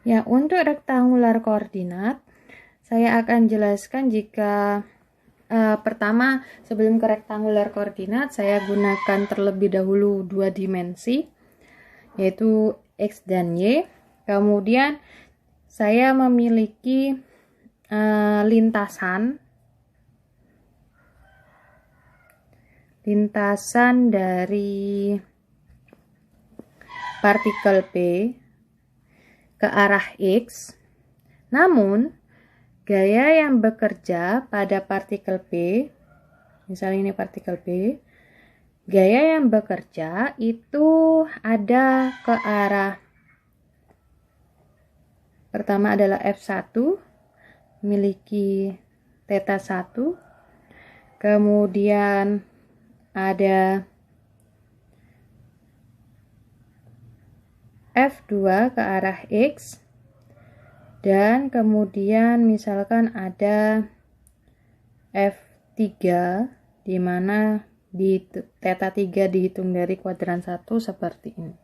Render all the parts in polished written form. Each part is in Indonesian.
Ya, untuk rektangular koordinat, saya akan jelaskan jika pertama, sebelum ke rektangular koordinat, saya gunakan terlebih dahulu dua dimensi, yaitu X dan Y. Kemudian, saya memiliki lintasan dari partikel P ke arah X. Namun, gaya yang bekerja pada partikel P, misalnya ini partikel P, gaya yang bekerja itu ada ke arah, pertama adalah F1, memiliki theta 1, kemudian ada F2 ke arah X, dan kemudian misalkan ada F3 di mana theta 3 dihitung dari kuadran 1 seperti ini.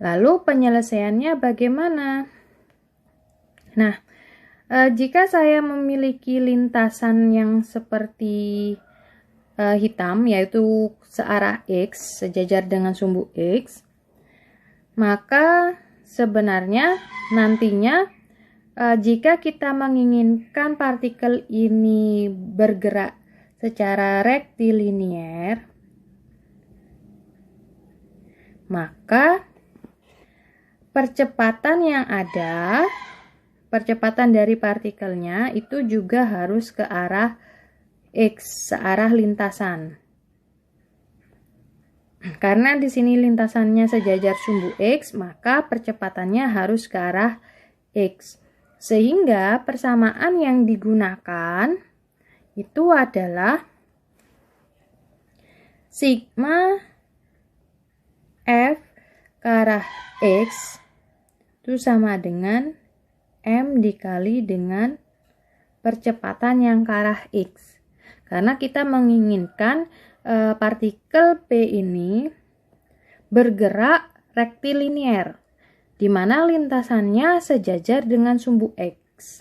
Lalu penyelesaiannya bagaimana? Nah, jika saya memiliki lintasan yang seperti hitam, yaitu searah X, sejajar dengan sumbu X, maka sebenarnya nantinya jika kita menginginkan partikel ini bergerak secara rektilinier, maka percepatan dari partikelnya itu juga harus ke arah X, searah lintasan. Karena di sini lintasannya sejajar sumbu X, maka percepatannya harus ke arah X. Sehingga persamaan yang digunakan itu adalah sigma F ke arah X itu sama dengan M dikali dengan percepatan yang ke arah X. Karena kita menginginkan partikel P ini bergerak rektilinier, di mana lintasannya sejajar dengan sumbu X.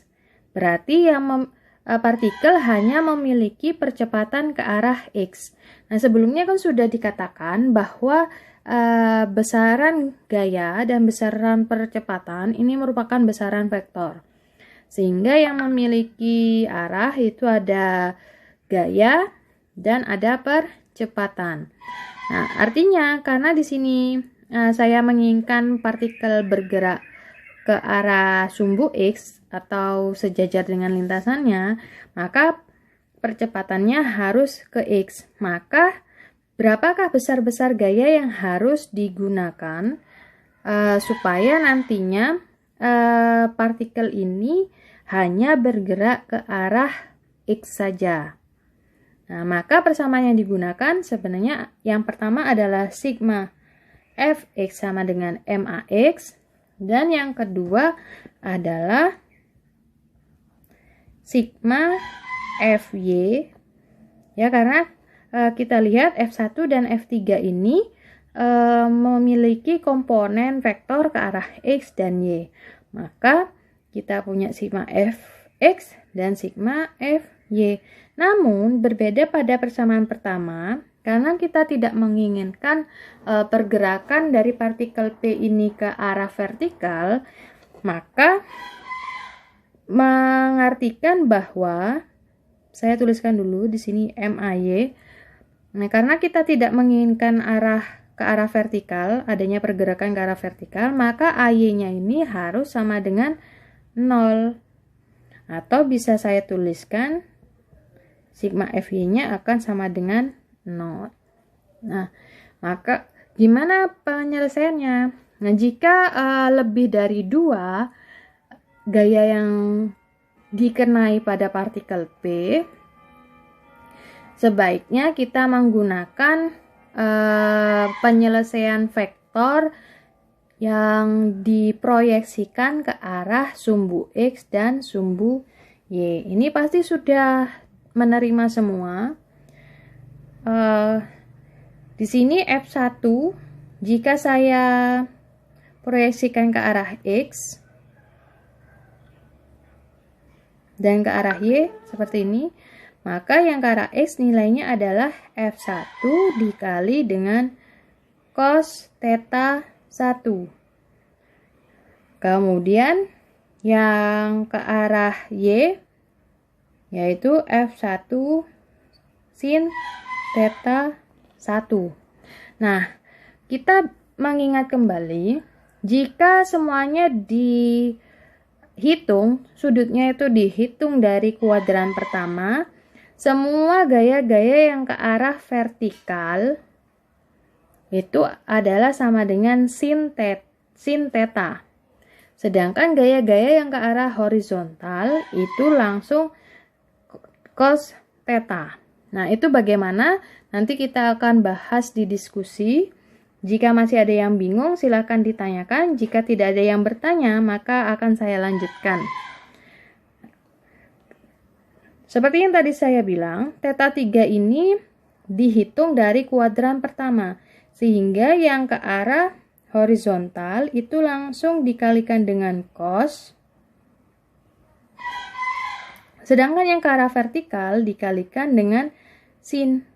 Berarti partikel hanya memiliki percepatan ke arah X. Nah, sebelumnya kan sudah dikatakan bahwa besaran gaya dan besaran percepatan ini merupakan besaran vektor. Sehingga yang memiliki arah itu ada gaya dan ada percepatan. Nah, artinya karena di sini saya menginginkan partikel bergerak ke arah sumbu X atau sejajar dengan lintasannya, maka percepatannya harus ke X. Maka berapakah besar-besar gaya yang harus digunakan supaya nantinya partikel ini hanya bergerak ke arah X saja? Nah, maka persamaan yang digunakan sebenarnya yang pertama adalah sigma Fx sama dengan Max, dan yang kedua adalah sigma Fy, ya, karena kita lihat F1 dan F3 ini memiliki komponen vektor ke arah X dan Y. Maka kita punya sigma Fx dan sigma Fy. Namun berbeda pada persamaan pertama, karena kita tidak menginginkan pergerakan dari partikel P ini ke arah vertikal, maka mengartikan bahwa saya tuliskan dulu di sini MAY. Nah, karena kita tidak menginginkan ke arah vertikal, adanya pergerakan ke arah vertikal, maka AY-nya ini harus sama dengan 0. Atau bisa saya tuliskan sigma Fy-nya akan sama dengan 0. Nah, maka gimana penyelesaiannya? Nah, jika lebih dari 2 gaya yang dikenai pada partikel P, sebaiknya kita menggunakan penyelesaian vektor yang diproyeksikan ke arah sumbu X dan sumbu Y. Ini pasti sudah menerima semua. Di sini F1, jika saya proyeksikan ke arah X dan ke arah Y seperti ini, maka yang ke arah X nilainya adalah F1 dikali dengan cos theta 1. Kemudian yang ke arah Y yaitu F1 sin theta 1. Nah, kita mengingat kembali, jika semuanya dihitung, sudutnya itu dihitung dari kuadran pertama, semua gaya-gaya yang ke arah vertikal itu adalah sama dengan sin theta. Sedangkan gaya-gaya yang ke arah horizontal itu langsung cos theta. Nah, itu bagaimana? Nanti kita akan bahas di diskusi. Jika masih ada yang bingung, silakan ditanyakan. Jika tidak ada yang bertanya, maka akan saya lanjutkan. Seperti yang tadi saya bilang, theta 3 ini dihitung dari kuadran pertama. Sehingga yang ke arah horizontal itu langsung dikalikan dengan cos. Sedangkan yang ke arah vertikal dikalikan dengan sin.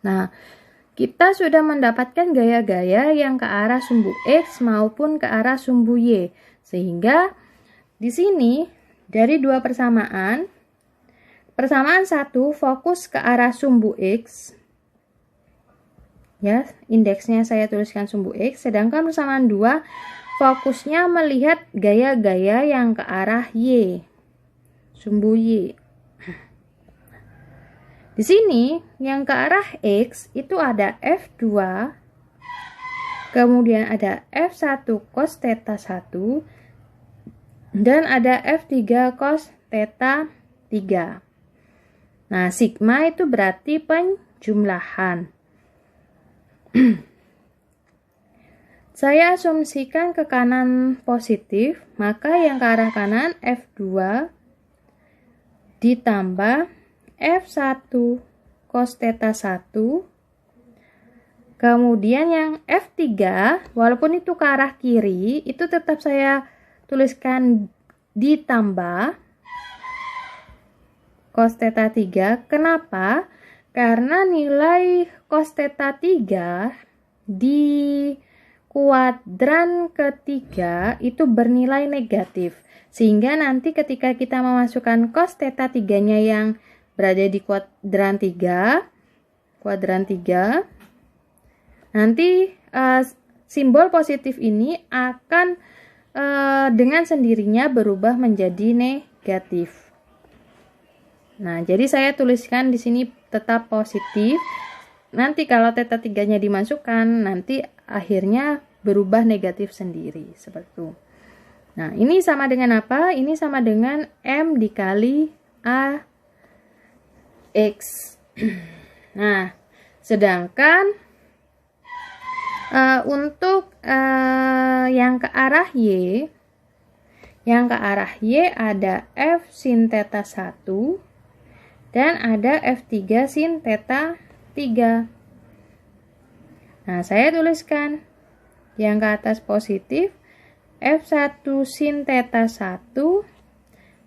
Nah, kita sudah mendapatkan gaya-gaya yang ke arah sumbu X maupun ke arah sumbu Y. Sehingga di sini dari dua persamaan 1 fokus ke arah sumbu X. Ya, indeksnya saya tuliskan sumbu X, sedangkan persamaan 2 fokusnya melihat gaya-gaya yang ke arah Y, sumbu Y. Di sini yang ke arah X itu ada F2, kemudian ada F1 cos theta 1, dan ada F3 cos theta 3. Nah, sigma itu berarti penjumlahan. Saya asumsikan ke kanan positif, maka yang ke arah kanan F2 ditambah F1 cos theta 1. Kemudian yang F3, walaupun itu ke arah kiri, itu tetap saya tuliskan ditambah cos theta 3. Kenapa? Karena nilai cos theta 3 di kuadran ketiga itu bernilai negatif. Sehingga nanti ketika kita memasukkan cos theta 3-nya yang berada di kuadran 3, nanti simbol positif ini akan dengan sendirinya berubah menjadi negatif. Nah, jadi saya tuliskan di sini tetap positif. Nanti kalau theta 3-nya dimasukkan, nanti akhirnya berubah negatif sendiri, seperti itu. Nah, ini sama dengan apa? Ini sama dengan M dikali A X. Nah, sedangkan untuk yang ke arah Y, ada F sin theta 1 dan ada F3 sin theta 3. Nah, saya tuliskan yang ke atas positif F1 sin theta 1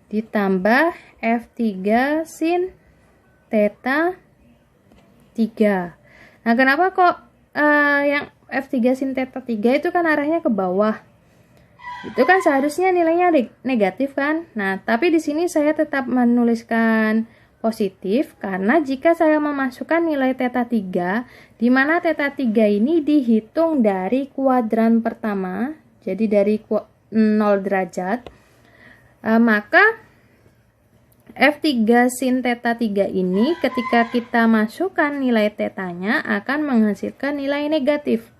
ditambah F3 sin theta 3. Nah, kenapa kok yang F3 sin theta 3 itu kan arahnya ke bawah? Itu kan seharusnya nilainya negatif kan? Nah, tapi di sini saya tetap menuliskan positif karena jika saya memasukkan nilai theta 3, di mana theta 3 ini dihitung dari kuadran pertama, jadi dari 0 derajat, maka F3 sin theta 3 ini ketika kita masukkan nilai tetanya akan menghasilkan nilai negatif.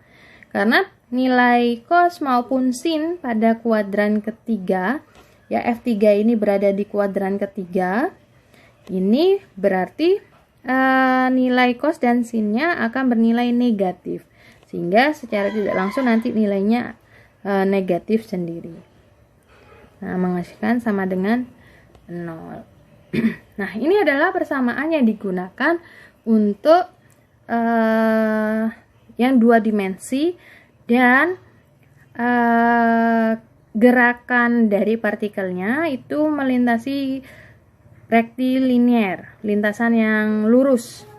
Karena nilai cos maupun sin pada kuadran ketiga, ya F3 ini berada di kuadran ketiga, ini berarti nilai cos dan sinnya akan bernilai negatif. Sehingga secara tidak langsung nanti nilainya negatif sendiri. Nah, menghasilkan sama dengan 0. Nah, ini adalah persamaan yang digunakan untuk yang 2 dimensi dan gerakan dari partikelnya itu melintasi rektilinier, lintasan yang lurus.